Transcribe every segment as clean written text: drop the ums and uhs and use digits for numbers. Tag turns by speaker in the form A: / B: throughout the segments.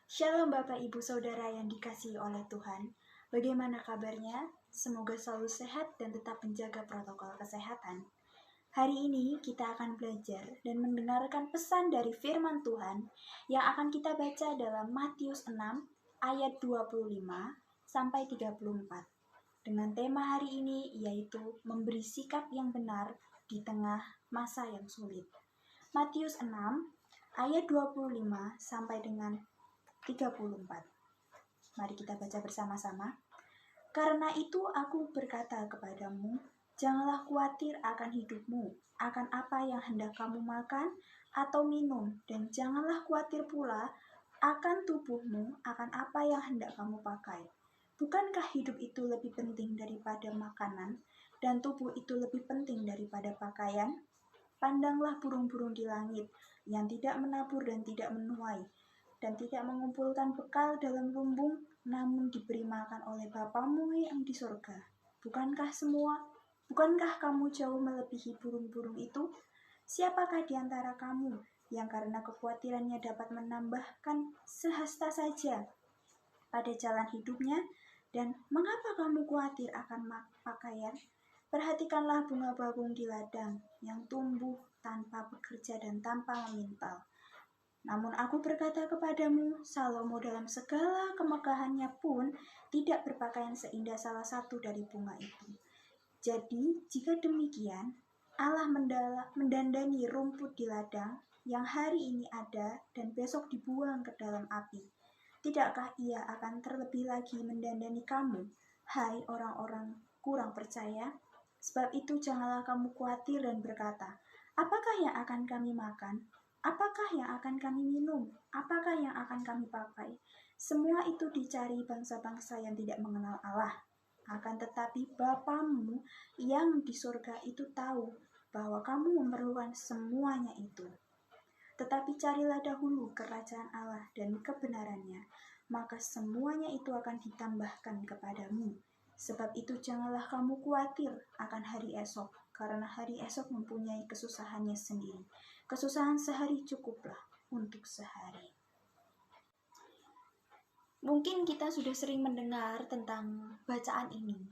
A: Shalom Bapak Ibu Saudara yang dikasihi oleh Tuhan. Bagaimana kabarnya? Semoga selalu sehat dan tetap menjaga protokol kesehatan. Hari ini kita akan belajar dan mendengarkan pesan dari firman Tuhan yang akan kita baca dalam Matius 6 ayat 25 sampai 34. Dengan tema hari ini yaitu memberi sikap yang benar di tengah masa yang sulit. Matius 6 ayat 25 sampai dengan 34. Mari kita baca bersama-sama. Karena itu aku berkata kepadamu, janganlah khawatir akan hidupmu, akan apa yang hendak kamu makan atau minum, dan janganlah khawatir pula akan tubuhmu, akan apa yang hendak kamu pakai. Bukankah hidup itu lebih penting daripada makanan, dan tubuh itu lebih penting daripada pakaian? Pandanglah burung-burung di langit, yang tidak menabur dan tidak menuai, dan tidak mengumpulkan bekal dalam lumbung, namun diberi makan oleh Bapamu yang di surga. Bukankah kamu jauh melebihi burung-burung itu? Siapakah di antara kamu yang karena kekhawatirannya dapat menambahkan sehasta saja pada jalan hidupnya? Dan mengapa kamu khawatir akan pakaian? Perhatikanlah bunga bakung di ladang yang tumbuh tanpa bekerja dan tanpa memintal. Namun aku berkata kepadamu, Salomo dalam segala kemegahannya pun tidak berpakaian seindah salah satu dari bunga itu. Jadi, jika demikian, Allah mendandani rumput di ladang yang hari ini ada dan besok dibuang ke dalam api. Tidakkah Ia akan terlebih lagi mendandani kamu, hai orang-orang kurang percaya? Sebab itu janganlah kamu khawatir dan berkata, apakah yang akan kami makan? Apakah yang akan kami minum? Apakah yang akan kami pakai? Semua itu dicari bangsa-bangsa yang tidak mengenal Allah. Akan tetapi Bapamu yang di surga itu tahu bahwa kamu memerlukan semuanya itu. Tetapi carilah dahulu kerajaan Allah dan kebenarannya, maka semuanya itu akan ditambahkan kepadamu. Sebab itu janganlah kamu khawatir akan hari esok, karena hari esok mempunyai kesusahannya sendiri. Kesusahan sehari cukuplah untuk sehari. Mungkin kita sudah sering mendengar tentang bacaan ini,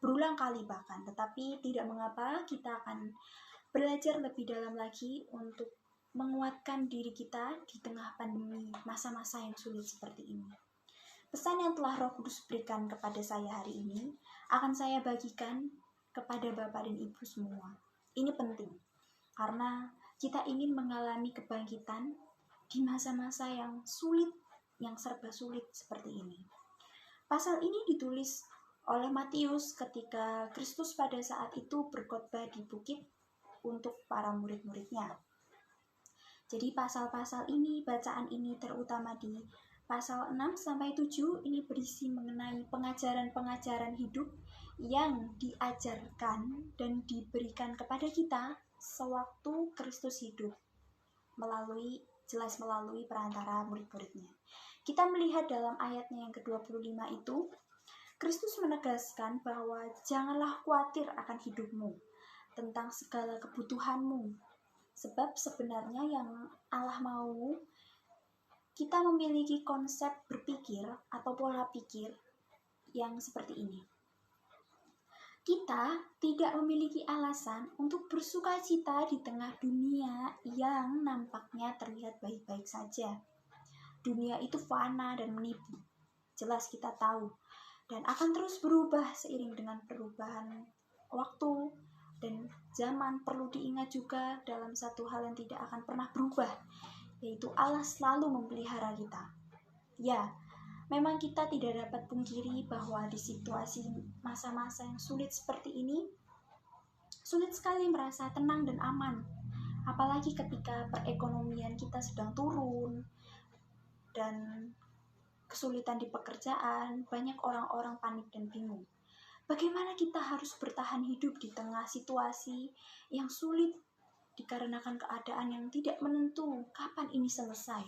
A: berulang kali bahkan, tetapi tidak mengapa, kita akan belajar lebih dalam lagi untuk menguatkan diri kita di tengah pandemi masa-masa yang sulit seperti ini. Pesan yang telah Roh Kudus berikan kepada saya hari ini akan saya bagikan kepada Bapak dan Ibu semua. Ini penting, karena kita ingin mengalami kebangkitan di masa-masa yang sulit, yang serba sulit seperti ini. Pasal ini ditulis oleh Matius ketika Kristus pada saat itu berkhotbah di bukit untuk para murid-muridnya. Jadi pasal-pasal ini, bacaan ini terutama di pasal 6-7 ini berisi mengenai pengajaran-pengajaran hidup yang diajarkan dan diberikan kepada kita sewaktu Kristus hidup melalui perantara murid-muridnya. Kita melihat dalam ayatnya yang ke-25 itu, Kristus menegaskan bahwa janganlah khawatir akan hidupmu, tentang segala kebutuhanmu. Sebab sebenarnya yang Allah mau kita memiliki konsep berpikir atau pola pikir yang seperti ini. Kita tidak memiliki alasan untuk bersuka cita di tengah dunia yang nampaknya terlihat baik-baik saja. Dunia itu fana dan menipu. Jelas kita tahu. Dan akan terus berubah seiring dengan perubahan waktu dan zaman. Perlu diingat juga dalam satu hal yang tidak akan pernah berubah, yaitu Allah selalu memelihara kita. Ya, memang kita tidak dapat pungkiri bahwa di situasi masa-masa yang sulit seperti ini, sulit sekali merasa tenang dan aman. Apalagi ketika perekonomian kita sedang turun dan kesulitan di pekerjaan, banyak orang-orang panik dan bingung. Bagaimana kita harus bertahan hidup di tengah situasi yang sulit dikarenakan keadaan yang tidak menentu kapan ini selesai.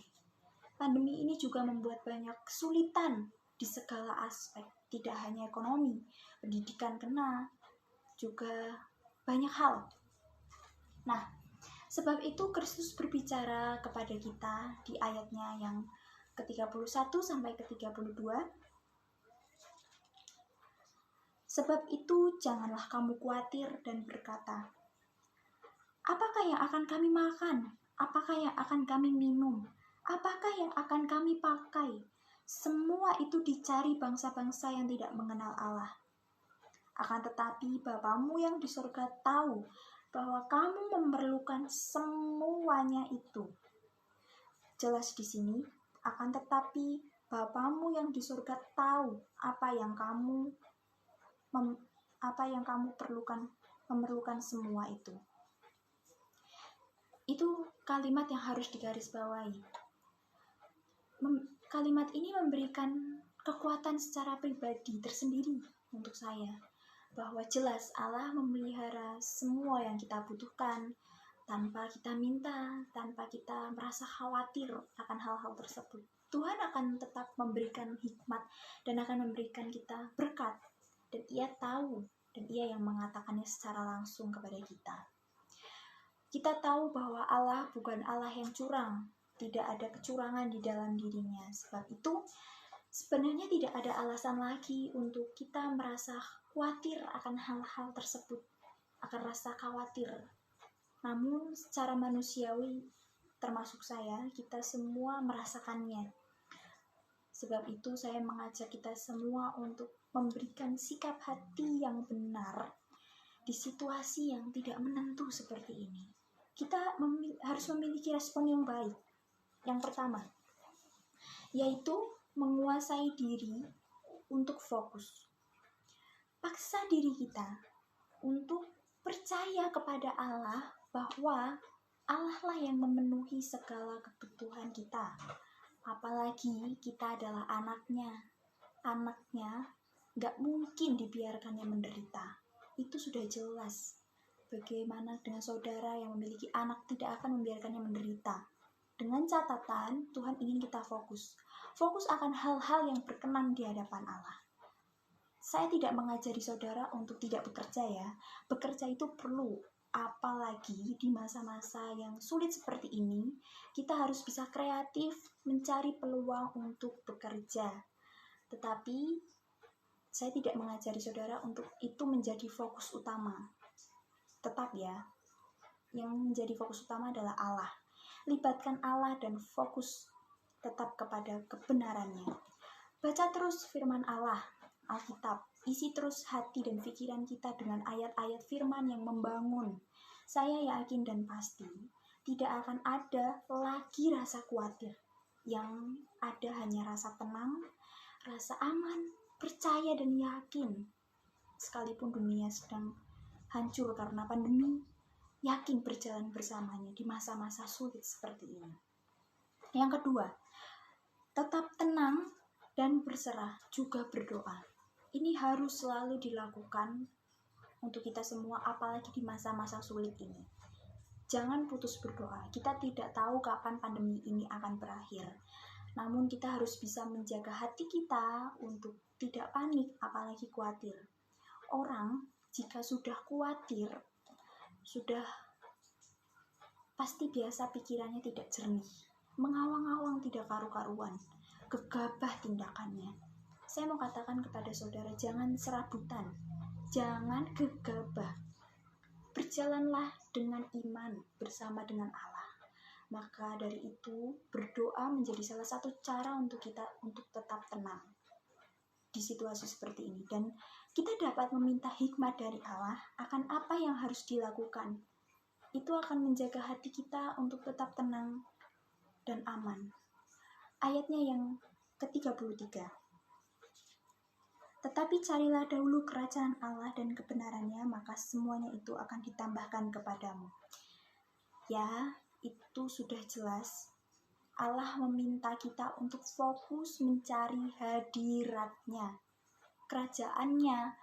A: Pandemi ini juga membuat banyak kesulitan di segala aspek, tidak hanya ekonomi, pendidikan kena, juga banyak hal. Nah, sebab itu Kristus berbicara kepada kita di ayatnya yang ke-31 sampai ke-32. Sebab itu janganlah kamu khawatir dan berkata, apakah yang akan kami makan? Apakah yang akan kami minum? Apakah yang akan kami pakai? Semua itu dicari bangsa-bangsa yang tidak mengenal Allah. Akan tetapi Bapamu yang di surga tahu bahwa kamu memerlukan semuanya itu. Jelas di sini, akan tetapi Bapamu yang di surga tahu apa yang kamu memerlukan semua itu. Itu kalimat yang harus digarisbawahi. Kalimat ini memberikan kekuatan secara pribadi tersendiri untuk saya, bahwa jelas Allah memelihara semua yang kita butuhkan tanpa kita minta, tanpa kita merasa khawatir akan hal-hal tersebut. Tuhan akan tetap memberikan hikmat dan akan memberikan kita berkat, dan Ia tahu, dan Ia yang mengatakannya secara langsung kepada kita. Kita tahu bahwa Allah bukan Allah yang curang, tidak ada kecurangan di dalam dirinya. Sebab itu sebenarnya tidak ada alasan lagi untuk kita merasa khawatir akan hal-hal tersebut, akan rasa khawatir. Namun secara manusiawi, termasuk saya, kita semua merasakannya. Sebab itu saya mengajak kita semua untuk memberikan sikap hati yang benar di situasi yang tidak menentu seperti ini. Kita harus memiliki respon yang baik. Yang pertama, yaitu menguasai diri untuk fokus. Paksa diri kita untuk percaya kepada Allah bahwa Allah lah yang memenuhi segala kebutuhan kita. Apalagi kita adalah anaknya. Anaknya gak mungkin dibiarkannya menderita. Itu sudah jelas. Bagaimana dengan saudara yang memiliki anak tidak akan membiarkannya menderita. Dengan catatan, Tuhan ingin kita fokus. Fokus akan hal-hal yang berkenan di hadapan Allah. Saya tidak mengajari saudara untuk tidak bekerja ya. Bekerja itu perlu. Apalagi di masa-masa yang sulit seperti ini, kita harus bisa kreatif mencari peluang untuk bekerja. Tetapi saya tidak mengajari saudara untuk itu menjadi fokus utama. Tetap ya, yang menjadi fokus utama adalah Allah. Libatkan Allah dan fokus tetap kepada kebenarannya. Baca terus firman Allah, Alkitab. Isi terus hati dan pikiran kita dengan ayat-ayat firman yang membangun. Saya yakin dan pasti tidak akan ada lagi rasa khawatir. Yang ada hanya rasa tenang, rasa aman, percaya dan yakin. Sekalipun dunia sedang hancur karena pandemi, yakin berjalan bersamanya di masa-masa sulit seperti ini. Yang kedua, tetap tenang dan berserah, juga berdoa. Ini harus selalu dilakukan untuk kita semua, apalagi di masa-masa sulit ini. Jangan putus berdoa. Kita tidak tahu kapan pandemi ini akan berakhir. Namun kita harus bisa menjaga hati kita untuk tidak panik, apalagi khawatir. Orang jika sudah khawatir, sudah pasti biasa pikirannya tidak jernih. Mengawang-awang tidak karu-karuan. Gegabah tindakannya. Saya mau katakan kepada saudara, jangan serabutan, jangan gegabah. Berjalanlah dengan iman bersama dengan Allah. Maka dari itu, berdoa menjadi salah satu cara untuk kita untuk tetap tenang di situasi seperti ini. Dan kita dapat meminta hikmat dari Allah akan apa yang harus dilakukan. Itu akan menjaga hati kita untuk tetap tenang dan aman. Ayatnya yang ke-33. Tetapi carilah dahulu kerajaan Allah dan kebenarannya, maka semuanya itu akan ditambahkan kepadamu. Ya, itu sudah jelas. Allah meminta kita untuk fokus mencari hadiratnya, kerajaannya,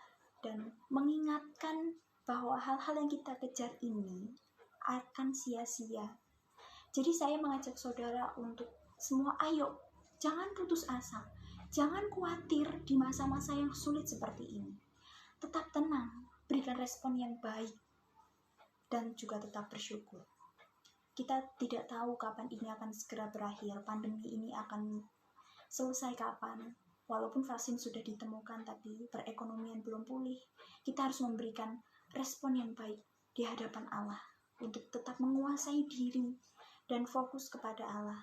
A: dan mengingatkan bahwa hal-hal yang kita kejar ini akan sia-sia. Jadi saya mengajak saudara untuk semua, ayo, jangan putus asa. Jangan khawatir di masa-masa yang sulit seperti ini. Tetap tenang, berikan respon yang baik, dan juga tetap bersyukur. Kita tidak tahu kapan ini akan segera berakhir, pandemi ini akan selesai kapan. Walaupun vaksin sudah ditemukan tapi perekonomian belum pulih, kita harus memberikan respon yang baik di hadapan Allah untuk tetap menguasai diri dan fokus kepada Allah.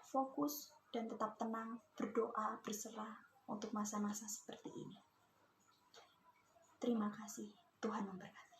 A: Fokus dan tetap tenang, berdoa, berserah untuk masa-masa seperti ini. Terima kasih. Tuhan memberkati.